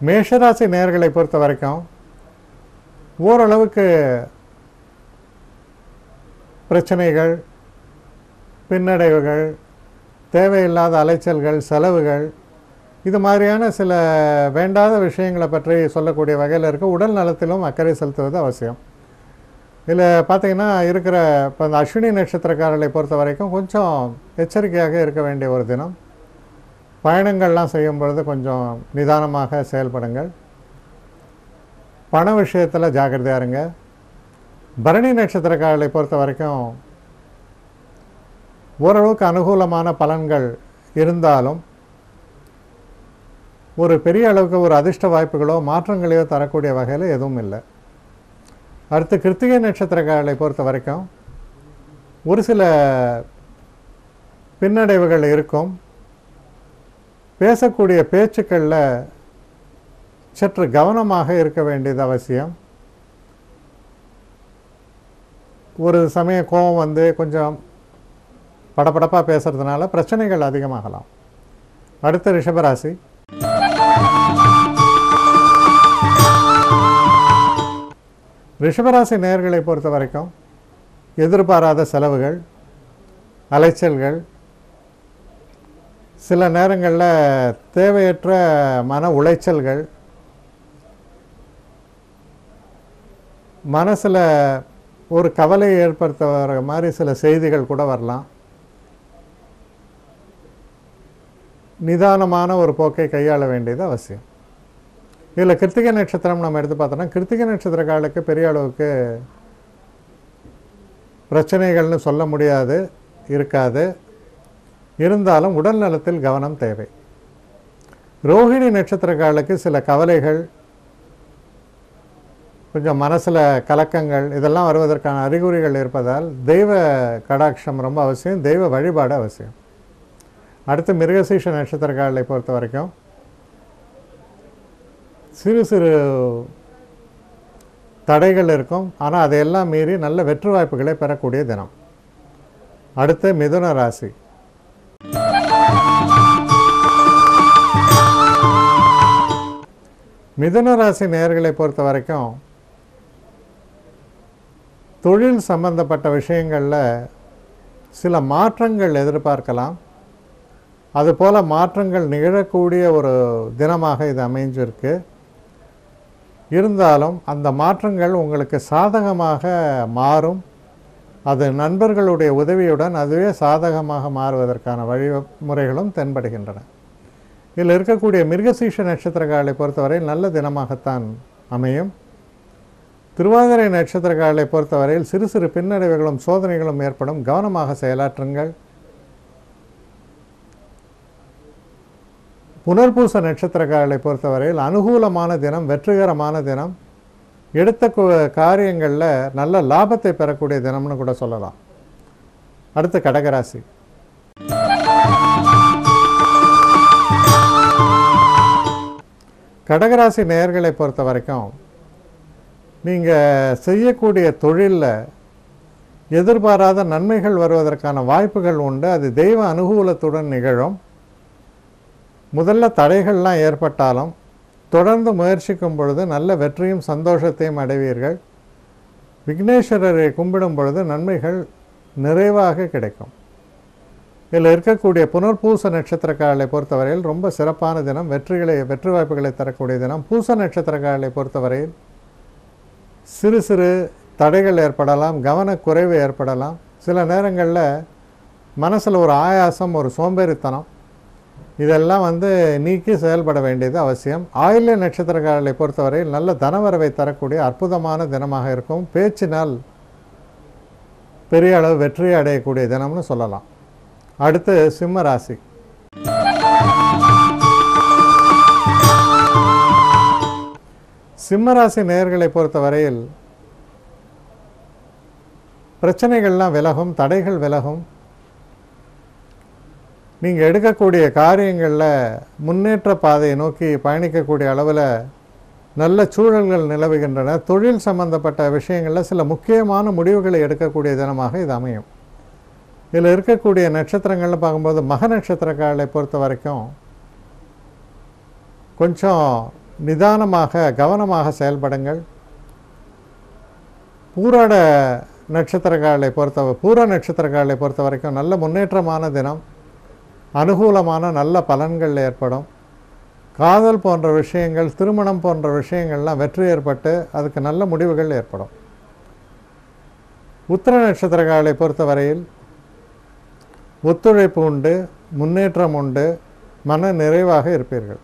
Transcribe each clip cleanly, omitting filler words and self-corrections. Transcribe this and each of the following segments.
மேஷராசி நேயர்களை பொறுத்த வரைக்கும் ஓரளவுக்கு பிரச்சனைகள், பின்னடைவுகள், தேவையில்லாத அலைச்சல்கள், செலவுகள், இது மாதிரியான சில வேண்டாத விஷயங்களை பற்றி சொல்லக்கூடிய வகையில் இருக்க உடல் நலத்திலும் அக்கறை செலுத்துவது அவசியம். இதில் பார்த்திங்கன்னா இருக்கிற இப்போ இந்த அஸ்வினி நட்சத்திரக்காரர்களை பொறுத்த வரைக்கும் கொஞ்சம் எச்சரிக்கையாக இருக்க வேண்டிய ஒரு தினம். பயணங்கள்லாம் செய்யும் பொழுது கொஞ்சம் நிதானமாக செயல்படுங்கள். பண விஷயத்தில் ஜாக்கிரதையாக இருங்க. பரணி நட்சத்திரக்காரர்களை பொறுத்த வரைக்கும் ஓரளவுக்கு அனுகூலமான பலன்கள் இருந்தாலும் ஒரு பெரிய அளவுக்கு ஒரு அதிர்ஷ்ட வாய்ப்புகளோ மாற்றங்களையோ தரக்கூடிய வகையில் எதுவும் இல்லை. அடுத்து கிருத்திகை நட்சத்திரக்காரர்களை பொறுத்த வரைக்கும் ஒரு சில பின்னடைவுகள் இருக்கும். பேசக்கூடிய பேச்சுக்களில் சற்று கவனமாக இருக்க வேண்டியது அவசியம். ஒரு சமயம் கோபம் வந்து கொஞ்சம் படபடப்பாக பேசுகிறதுனால பிரச்சனைகள் அதிகமாகலாம். அடுத்த ரிஷபராசி. ரிஷபராசி நேயர்களை பொறுத்த வரைக்கும் எதிர்பாராத செலவுகள், அலைச்சல்கள், சில நேரங்களில் தேவையற்ற மன உளைச்சல்கள், மனசில் ஒரு கவலையை ஏற்படுத்துகிற மாதிரி சில செய்திகள் கூட வரலாம். நிதானமான ஒரு போக்கை கையாள வேண்டியது அவசியம். இதில் கிருத்திகை நட்சத்திரம் நம்ம எடுத்து பார்த்தோன்னா கிருத்திகை நட்சத்திரக்காரர்களுக்கு பெரிய அளவுக்கு பிரச்சனைகள்னு சொல்ல முடியாது, இருக்காது. இருந்தாலும் உடல் நலத்தில் கவனம் தேவை. ரோஹிணி நட்சத்திரக்காரர்களுக்கு சில கவலைகள், கொஞ்சம் மனசில் கலக்கங்கள் இதெல்லாம் வருவதற்கான அறிகுறிகள் இருப்பதால் தெய்வ கடாட்சம் ரொம்ப அவசியம், தெய்வ வழிபாடு அவசியம். அடுத்து மிருகசீஷ நட்சத்திரக்காரர்களை பொறுத்த வரைக்கும் சிறு சிறு தடைகள் இருக்கும். ஆனால் அதையெல்லாம் மீறி நல்ல வெற்றி வாய்ப்புகளை பெறக்கூடிய தினம். அடுத்து மிதுன ராசி. மிதுன ராசி நேயர்களை பொறுத்த வரைக்கும் தொழில் சம்பந்தப்பட்ட விஷயங்களில் சில மாற்றங்கள் எதிர்பார்க்கலாம். அதுபோல் மாற்றங்கள் நிகழக்கூடிய ஒரு தினமாக இது அமைஞ்சிருக்கு. இருந்தாலும் அந்த மாற்றங்கள் உங்களுக்கு சாதகமாக மாறும். அது நண்பர்களுடைய உதவியுடன் அதுவே சாதகமாக மாறுவதற்கான வழிமுறைகளும் தென்படுகின்றன. இதில் இருக்கக்கூடிய மிருகசீஷ நட்சத்திரக்காரர்களை பொறுத்தவரை நல்ல தினமாகத்தான் அமையும். திருவாதிரை நட்சத்திரக்காரர்களை பொறுத்தவரையில் சிறு சிறு பின்னடைவுகளும் சோதனைகளும் ஏற்படும். கவனமாக செயலாற்றுங்கள். புனர்பூச நட்சத்திரக்காரர்களை பொறுத்தவரையில் அனுகூலமான தினம், வெற்றிகரமான தினம், எடுத்த காரியங்களில் நல்ல லாபத்தை பெறக்கூடிய தினம்னு கூட சொல்லலாம். அடுத்து கடகராசி. கடகராசி நேயர்களை பொறுத்த வரைக்கும் நீங்கள் செய்யக்கூடிய தொழிலில் எதிர்பாராத நன்மைகள் வருவதற்கான வாய்ப்புகள் உண்டு. அது தெய்வ அனுகூலத்துடன் நிகழும். முதல்ல தடைகள்லாம் ஏற்பட்டாலும் தொடர்ந்து முயற்சிக்கும் பொழுது நல்ல வெற்றியும் சந்தோஷத்தையும் அடைவீர்கள். விக்னேஸ்வரரை கும்பிடும் பொழுது நன்மைகள் நிறைவாக கிடைக்கும். இதில் இருக்கக்கூடிய புனர்பூச நட்சத்திரக்காரர்களை பொறுத்தவரையில் ரொம்ப சிறப்பான தினம், வெற்றி வாய்ப்புகளை தரக்கூடிய தினம். பூச நட்சத்திரக்காரர்களை பொறுத்தவரையில் சிறு சிறு தடைகள் ஏற்படலாம், கவனக்குறைவு ஏற்படலாம். சில நேரங்களில் மனசில் ஒரு ஆயாசம், ஒரு சோம்பேறித்தனம், இதெல்லாம் நீக்கி செயல்பட வேண்டியது அவசியம். ஆயில்ய நட்சத்திரக்காரர்களை பொறுத்தவரையில் நல்ல தனவரவை தரக்கூடிய அற்புதமான தினமாக இருக்கும். பேச்சினால் பெரிய அளவு வெற்றியை அடையக்கூடிய தினம்னு சொல்லலாம். அடுத்து சிம்ம ராசி. சிம்மராசி நேயர்களை பொறுத்தவரையில் பிரச்சனைகள்லாம் விலகும், தடைகள் விலகும். நீங்கள் எடுக்கக்கூடிய காரியங்களில் முன்னேற்ற பாதையை நோக்கி பயணிக்கக்கூடிய அளவில் நல்ல சூழல்கள் நிலவுகின்றன. தொழில் சம்பந்தப்பட்ட விஷயங்களில் சில முக்கியமான முடிவுகளை எடுக்கக்கூடிய தினமாக இது அமையும். இதில் இருக்கக்கூடிய நட்சத்திரங்கள்னு பார்க்கும்போது மக நட்சத்திரக்காரர்களை பொறுத்த வரைக்கும் கொஞ்சம் நிதானமாக கவனமாக செயல்படுங்கள். பூர நட்சத்திரக்காரர்களை பொறுத்த வரைக்கும் நல்ல முன்னேற்றமான தினம், அனுகூலமான நல்ல பலன்கள் ஏற்படும். காதல் போன்ற விஷயங்கள், திருமணம் போன்ற விஷயங்கள்லாம் வெற்றி ஏற்பட்டு அதுக்கு நல்ல முடிவுகள் ஏற்படும். உத்திர நட்சத்திரக்காரர்களை பொறுத்தவரையில் ஒத்துழைப்பு உண்டு, முன்னேற்றம் உண்டு, மன நிறைவாக இருப்பீர்கள்.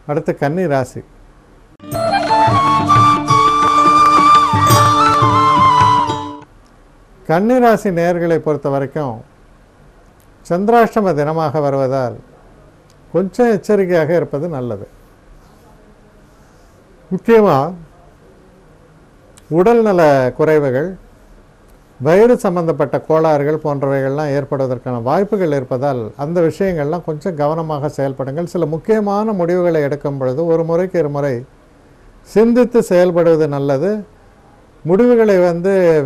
அடுத்து கன்னி ராசி. கன்னி ராசி நேயர்களை பொறுத்த வரைக்கும் சந்திராஷ்டம தினமாக வருவதால் கொஞ்சம் எச்சரிக்கையாக இருப்பது நல்லது. முக்கியமாக உடல்நல குறைவுகள், வயிறு சம்பந்தப்பட்ட கோளாறுகள் போன்றவைகள்லாம் ஏற்படுவதற்கான வாய்ப்புகள் இருப்பதால் அந்த விஷயங்கள்லாம் கொஞ்சம் கவனமாக செயல்படுங்கள். சில முக்கியமான முடிவுகளை எடுக்கும் பொழுது ஒரு முறைக்கு இருமுறை சிந்தித்து செயல்படுவது நல்லது. முடிவுகளை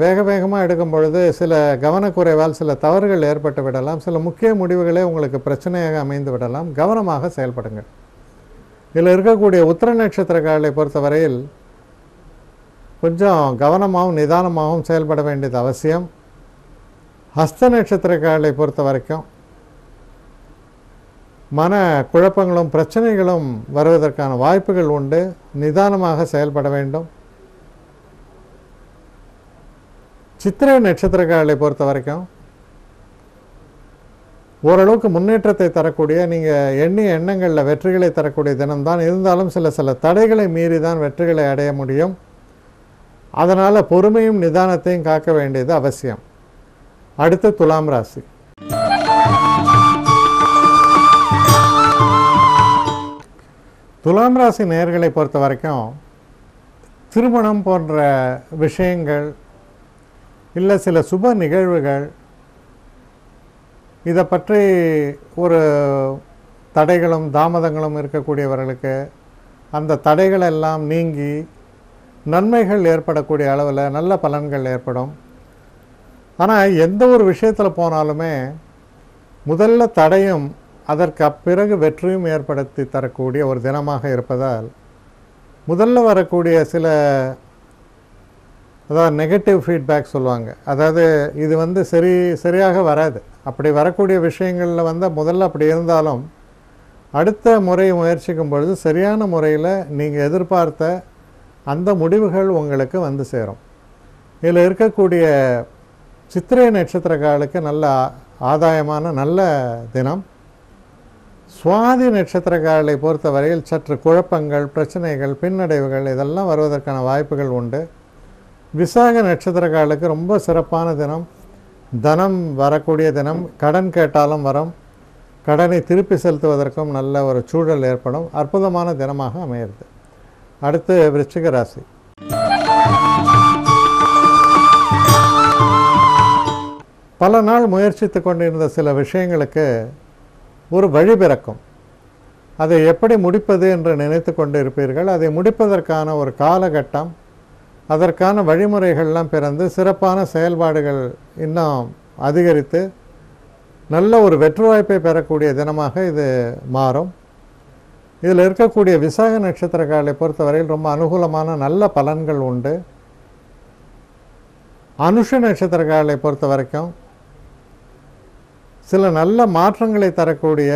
வேக வேகமாக எடுக்கும் பொழுது சில கவனக்குறைவால் சில தவறுகள் ஏற்பட்டு விடலாம். சில முக்கிய முடிவுகளே உங்களுக்கு பிரச்சனையாக அமைந்து விடலாம். கவனமாக செயல்படுங்கள். இதில் இருக்கக்கூடிய உத்திர நட்சத்திரக்காரர்களை பொறுத்தவரையில் கொஞ்சம் கவனமாகவும் நிதானமாகவும் செயல்பட வேண்டியது அவசியம். ஹஸ்த நட்சத்திரக்காரர்களை பொறுத்த வரைக்கும் மன குழப்பங்களும் பிரச்சனைகளும் வருவதற்கான வாய்ப்புகள் உண்டு. நிதானமாக செயல்பட வேண்டும். சித்திரை நட்சத்திரக்காரர்களை பொறுத்த வரைக்கும் ஓரளவுக்கு முன்னேற்றத்தை தரக்கூடிய, நீங்கள் எண்ணிய எண்ணங்களில் வெற்றிகளை தரக்கூடிய தினம்தான். இருந்தாலும் சில தடைகளை மீறி தான் வெற்றிகளை அடைய முடியும். அதனால் பொறுமையும் நிதானத்தையும் காக்க வேண்டியது அவசியம். அடுத்து துலாம் ராசி. துலாம் ராசி நேயர்களை பொறுத்த வரைக்கும் திருமணம் போன்ற விஷயங்கள் இல்லை சில சுப நிகழ்வுகள், இதை பற்றி ஒரு தடைகளும் தாமதங்களும் இருக்கக்கூடியவர்களுக்கு அந்த தடைகள் எல்லாம் நீங்கி நன்மைகள் ஏற்படக்கூடிய அளவில் நல்ல பலன்கள் ஏற்படும். ஆனால் எந்த ஒரு விஷயத்தில் போனாலுமே முதல்ல தடையும் அதற்கு பிறகு வெற்றியும் ஏற்படுத்தி தரக்கூடிய ஒரு தினமாக இருப்பதால் முதல்ல வரக்கூடிய சில அதாவது நெகட்டிவ் ஃபீட்பேக் சொல்லுவாங்க. அதாவது இது சரியாக வராது. அப்படி வரக்கூடிய விஷயங்களில் முதல்ல அப்படி இருந்தாலும் அடுத்த முறை முயற்சிக்கும் பொழுது சரியான முறையில் நீங்கள் எதிர்பார்த்த அந்த முடிவுகள் உங்களுக்கு சேரும். இதில் இருக்கக்கூடிய சித்திரை நட்சத்திரக்காரர்களுக்கு நல்ல ஆதாயமான நல்ல தினம். சுவாதி நட்சத்திரக்காரர்களை பொறுத்தவரையில் சற்று குழப்பங்கள், பிரச்சனைகள், பின்னடைவுகள் இதெல்லாம் வருவதற்கான வாய்ப்புகள் உண்டு. விசாக நட்சத்திரக்காரர்களுக்கு ரொம்ப சிறப்பான தினம். தனம் வரக்கூடிய தினம். கடன் கேட்டாலும் வரும். கடனை திருப்பி செலுத்துவதற்கும் நல்ல ஒரு சூழல் ஏற்படும். அற்புதமான தினமாக அமையிறது. அடுத்து விருச்சிக ராசி. பல நாள் முயற்சித்து கொண்டிருந்த சில விஷயங்களுக்கு ஒரு வழி பிறக்கும். அதை எப்படி முடிப்பது என்று நினைத்து கொண்டு இருப்பீர்கள். அதை முடிப்பதற்கான ஒரு காலகட்டம், அதற்கான வழிமுறைகள்லாம் பிறந்து சிறப்பான செயல்பாடுகள் இன்னும் அதிகரித்து நல்ல ஒரு வெற்றி வாய்ப்பை பெறக்கூடிய தினமாக இது மாறும். இதில் இருக்கக்கூடிய விசாக நட்சத்திரக்காரர்களை பொறுத்தவரையில் ரொம்ப அனுகூலமான நல்ல பலன்கள் உண்டு. அனுஷ நட்சத்திரக்காரர்களை பொறுத்த வரைக்கும் சில நல்ல மாற்றங்களை தரக்கூடிய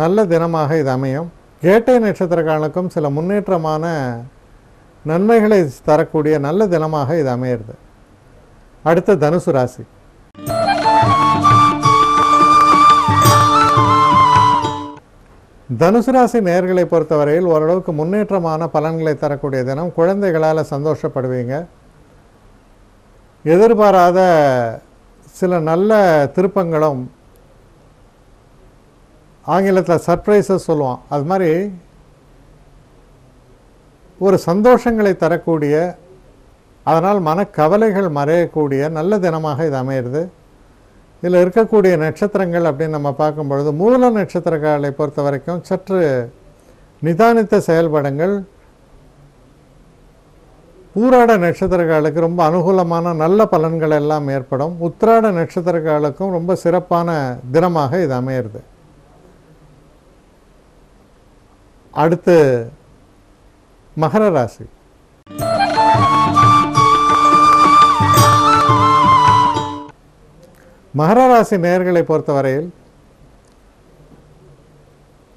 நல்ல தினமாக இது அமையும். கேட்டை நட்சத்திரக்காரர்களுக்கும் சில முன்னேற்றமான நன்மைகளை தரக்கூடிய நல்ல தினமாக இது அமையிறது. அடுத்த தனுசு ராசி. தனுசு ராசி நேயர்களை பொறுத்தவரையில் ஓரளவுக்கு முன்னேற்றமான பலன்களை தரக்கூடிய தினம். குழந்தைகளால் சந்தோஷப்படுவீங்க. எதிர்பாராத சில நல்ல திருப்பங்களும், ஆங்கிலத்தில் சர்ப்ரைசஸ் சொல்லுவோம், அது மாதிரி ஒரு சந்தோஷங்களை தரக்கூடிய, அதனால் மனக்கவலைகள் மறையக்கூடிய நல்ல தினமாக இது அமையிறது. இதில் இருக்கக்கூடிய நட்சத்திரங்கள் அப்படின்னு நம்ம பார்க்கும் பொழுது மூல நட்சத்திரக்காரர்களை பொறுத்த வரைக்கும் சற்று நிதானித்த செயல்படுங்கள். பூராட நட்சத்திரக்காரர்களுக்கு ரொம்ப அனுகூலமான நல்ல பலன்கள் எல்லாம் ஏற்படும். உத்திராட நட்சத்திரக்காரர்களுக்கும் ரொம்ப சிறப்பான தினமாக இது அமையிறது. அடுத்து மகர ராசி. மகர ராசி நேயர்களை பொறுத்தவரையில்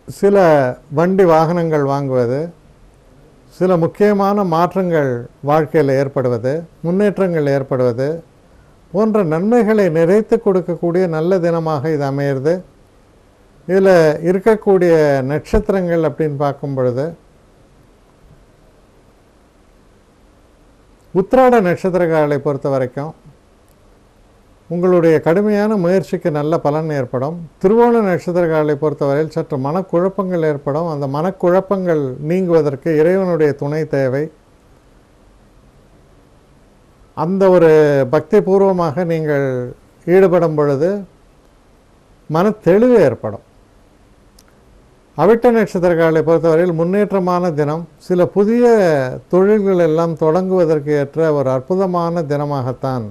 சில வண்டி வாகனங்கள் வாங்குவது, சில முக்கியமான மாற்றங்கள் வாழ்க்கையில் ஏற்படுவது, முன்னேற்றங்கள் ஏற்படுவது போன்ற நன்மைகளை நிறைத்து கொடுக்கக்கூடிய நல்ல தினமாக இது அமையிறது. இதில் இருக்கக்கூடிய நட்சத்திரங்கள் அப்படின்னு பார்க்கும் பொழுது உத்திராட நட்சத்திரக்காரர்களை பொறுத்த வரைக்கும் உங்களுடைய கடுமையான முயற்சிக்கு நல்ல பலன் ஏற்படும். திருவோண நட்சத்திரக்காரர்களை பொறுத்தவரையில் சற்று மனக்குழப்பங்கள் ஏற்படும். அந்த மனக்குழப்பங்கள் நீங்குவதற்கு இறைவனுடைய துணை தேவை. அந்த ஒரு பக்தி பூர்வமாக நீங்கள் ஈடுபடும் பொழுது மன தெளிவு ஏற்படும். அவிட்ட நட்சத்திரக்காரர்களை பொறுத்தவரையில் முன்னேற்றமான தினம். சில புதிய தொழில்கள் எல்லாம் தொடங்குவதற்கு ஏற்ற ஒரு அற்புதமான தினமாகத்தான்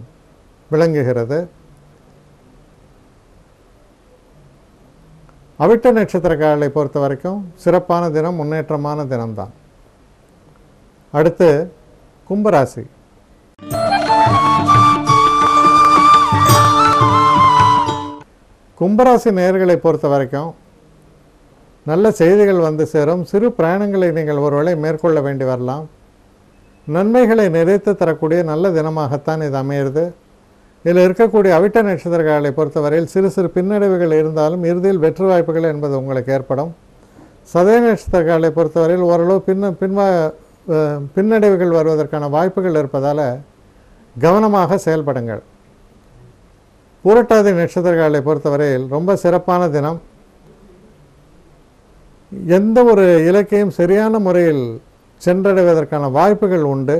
விளங்குகிறது. அவிட்ட நட்சத்திரக்காரர்களை பொறுத்த வரைக்கும் சிறப்பான தினம், முன்னேற்றமான தினம்தான். அடுத்து கும்பராசி. கும்பராசி நேயர்களை பொறுத்த வரைக்கும் நல்ல செய்திகள் வந்து சேரும். சிறு பிரயாணங்களை நீங்கள் ஒருவேளை மேற்கொள்ள வேண்டி வரலாம். நன்மைகளை நிறைத்து தரக்கூடிய நல்ல தினமாகத்தான் இது அமையிறது. இதில் இருக்கக்கூடிய அவிட்ட நட்சத்திரக்காரர்களை பொறுத்தவரையில் சிறு சிறு பின்னடைவுகள் இருந்தாலும் இறுதியில் வெற்றி வாய்ப்புகள் என்பது உங்களுக்கு ஏற்படும். சதய நட்சத்திரக்காரர்களை பொறுத்தவரையில் ஓரளவு பின்னடைவுகள் வருவதற்கான வாய்ப்புகள் இருப்பதால் கவனமாக செயல்படுங்கள். பூரட்டாதி நட்சத்திரக்காரர்களை பொறுத்தவரையில் ரொம்ப சிறப்பான தினம். எந்த ஒரு இலக்கையும் சரியான முறையில் சென்றடைவதற்கான வாய்ப்புகள் உண்டு.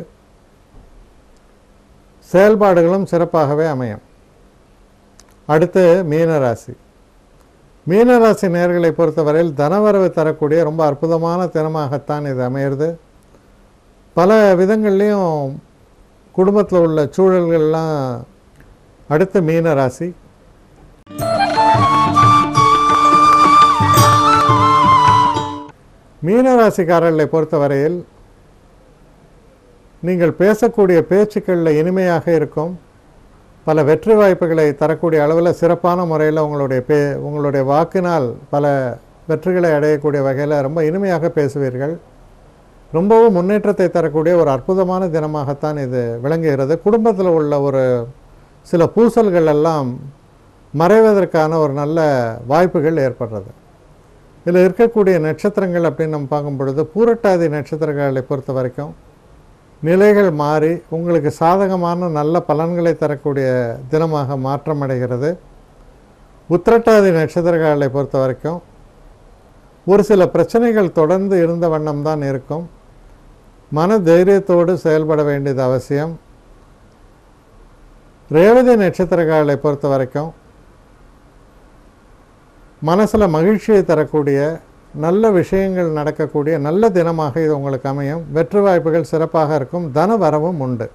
செயல்பாடுகளும் சிறப்பாகவே அமையும். அடுத்து மீனராசி. மீனராசி நேயர்களை பொறுத்தவரையில் தனவரவு தரக்கூடிய ரொம்ப அற்புதமான தினமாகத்தான் இது அமையிறது. பல விதங்கள்லேயும் குடும்பத்தில் உள்ள சூழல்கள்லாம். அடுத்து மீனராசி. மீனராசிக்காரர்களை பொறுத்தவரையில் நீங்கள் பேசக்கூடிய பேச்சுக்களில் இனிமையாக இருக்கும். பல வெற்றி வாய்ப்புகளை தரக்கூடிய அளவில் சிறப்பான முறையில் உங்களுடைய வாக்கினால் பல வெற்றிகளை அடையக்கூடிய வகையில் ரொம்ப இனிமையாக பேசுவீர்கள். ரொம்பவும் முன்னேற்றத்தை தரக்கூடிய ஒரு அற்புதமான தினமாகத்தான் இது விளங்குகிறது. குடும்பத்தில் உள்ள ஒரு சில பூசல்கள் எல்லாம் மறைவதற்கான ஒரு நல்ல வாய்ப்புகள் ஏற்படுறது. இதில் இருக்கக்கூடிய நட்சத்திரங்கள் அப்படின்னு நம்ம பார்க்கும் பொழுது பூரட்டாதி நட்சத்திரங்களை பொறுத்த வரைக்கும் நிலைகள் மாறி உங்களுக்கு சாதகமான நல்ல பலன்களை தரக்கூடிய தினமாக மாற்றம் அடைகிறது. உத்திரட்டாதி நட்சத்திரங்களை பொறுத்த வரைக்கும் ஒரு சில பிரச்சனைகள் தொடர்ந்து இருந்த வண்ணம் தான் இருக்கும். மன தைரியத்தோடு செயல்பட வேண்டியது அவசியம். ரேவதி நட்சத்திரங்களை பொறுத்த வரைக்கும் மனசில் மகிழ்ச்சியை தரக்கூடிய நல்ல விஷயங்கள் நடக்கக்கூடிய நல்ல தினமாக இது உங்களுக்கு அமையும். வெற்றி வாய்ப்புகள் சிறப்பாக இருக்கும். தன வரவும் உண்டு.